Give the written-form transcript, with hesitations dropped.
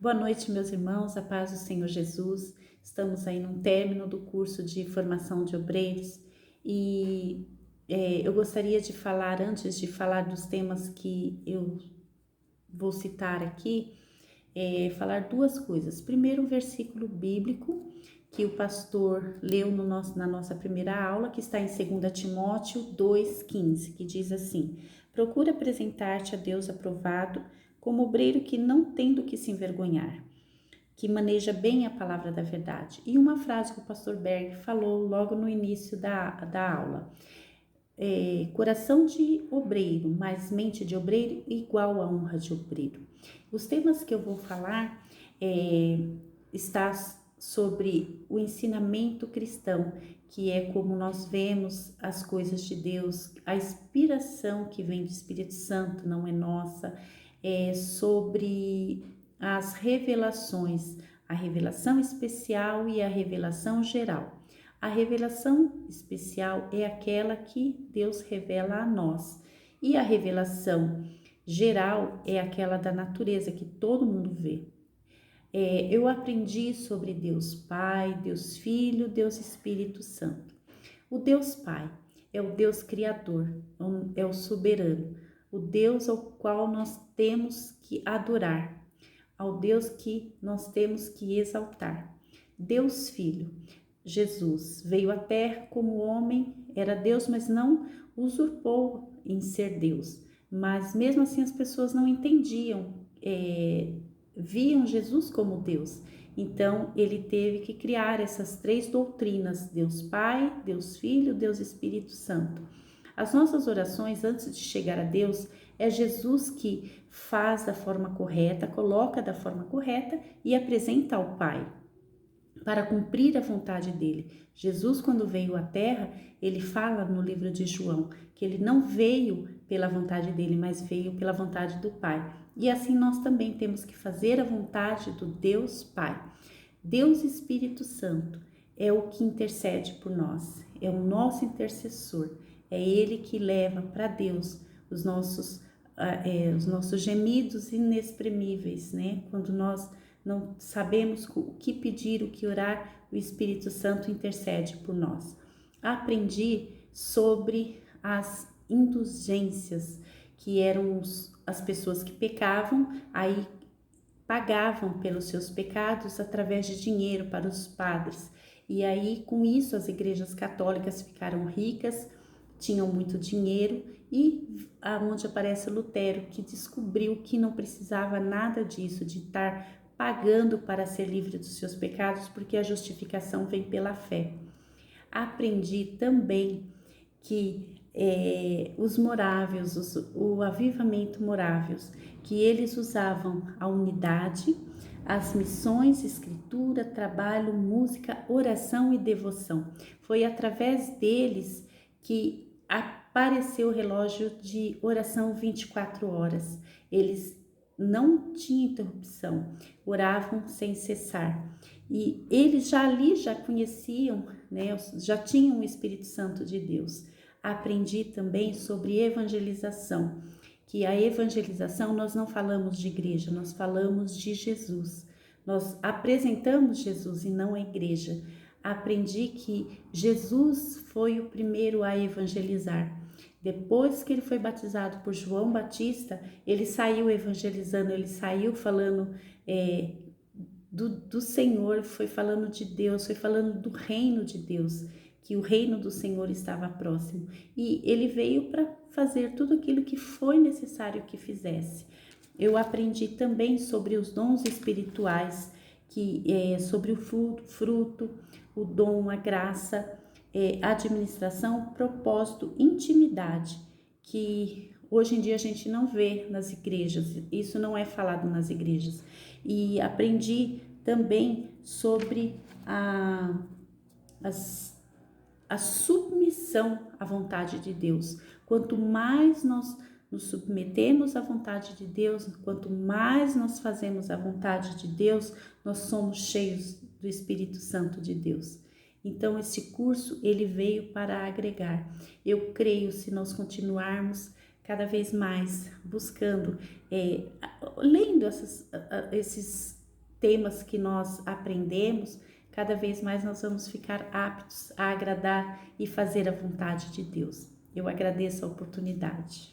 Boa noite, meus irmãos, a paz do Senhor Jesus. Estamos aí no término do curso de formação de obreiros e eu gostaria de falar, antes de falar dos temas que eu vou citar aqui, falar duas coisas. Primeiro, um versículo bíblico que o pastor leu na nossa primeira aula, que está em 2 Timóteo 2,15, que diz assim: procura apresentar-te a Deus aprovado, como obreiro que não tem do que se envergonhar, que maneja bem a palavra da verdade. E uma frase que o pastor Berg falou logo no início da aula: coração de obreiro, mais mente de obreiro igual a honra de obreiro. Os temas que eu vou falar está sobre o ensinamento cristão, que é como nós vemos as coisas de Deus, a inspiração que vem do Espírito Santo, não é nossa, sobre as revelações, a revelação especial e a revelação geral. A revelação especial é aquela que Deus revela a nós, e a revelação geral é aquela da natureza que todo mundo vê. Eu aprendi sobre Deus Pai, Deus Filho, Deus Espírito Santo. O Deus Pai é o Deus Criador, é o soberano, o Deus ao qual nós temos que adorar, ao Deus que nós temos que exaltar. Deus Filho, Jesus, veio à Terra como homem, era Deus, mas não usurpou em ser Deus. Mas mesmo assim as pessoas não entendiam, viam Jesus como Deus. Então ele teve que criar essas três doutrinas: Deus Pai, Deus Filho, Deus Espírito Santo. As nossas orações antes de chegar a Deus é Jesus que faz da forma correta, coloca da forma correta e apresenta ao Pai para cumprir a vontade dele. Jesus, quando veio à Terra, ele fala no livro de João que ele não veio pela vontade dele, mas veio pela vontade do Pai. E assim nós também temos que fazer a vontade do Deus Pai. Deus Espírito Santo é o que intercede por nós, é o nosso intercessor, é ele que leva para Deus os nossos gemidos inexprimíveis, né? Quando nós não sabemos o que pedir, o que orar, o Espírito Santo intercede por nós. Aprendi sobre as indulgências, que eram as pessoas que pecavam, aí pagavam pelos seus pecados através de dinheiro para os padres. E aí, com isso, as igrejas católicas ficaram ricas, tinham muito dinheiro, e aonde aparece Lutero, que descobriu que não precisava nada disso, de estar pagando para ser livre dos seus pecados, porque a justificação vem pela fé. Aprendi também que os morávios, o avivamento morávios, que eles usavam a unidade, as missões, escritura, trabalho, música, oração e devoção. Foi através deles que apareceu o relógio de oração 24 horas. Eles não tinham interrupção, oravam sem cessar. E eles já conheciam, né, já tinham o Espírito Santo de Deus. Aprendi também sobre evangelização, que a evangelização nós não falamos de igreja, nós falamos de Jesus. Nós apresentamos Jesus e não a igreja. Aprendi que Jesus foi o primeiro a evangelizar. Depois que ele foi batizado por João Batista, ele saiu evangelizando, ele saiu falando do Senhor, foi falando de Deus, foi falando do reino de Deus, que o reino do Senhor estava próximo. E ele veio para fazer tudo aquilo que foi necessário que fizesse. Eu aprendi também sobre os dons espirituais, sobre o fruto, o dom, a graça, administração, propósito, intimidade, que hoje em dia a gente não vê nas igrejas, isso não é falado nas igrejas. E aprendi também sobre a submissão à vontade de Deus. Quanto mais nós nos submetemos à vontade de Deus, quanto mais nós fazemos a vontade de Deus, nós somos cheios do Espírito Santo de Deus. Então, esse curso, ele veio para agregar. Eu creio, se nós continuarmos cada vez mais buscando, lendo esses temas que nós aprendemos, cada vez mais nós vamos ficar aptos a agradar e fazer a vontade de Deus. Eu agradeço a oportunidade.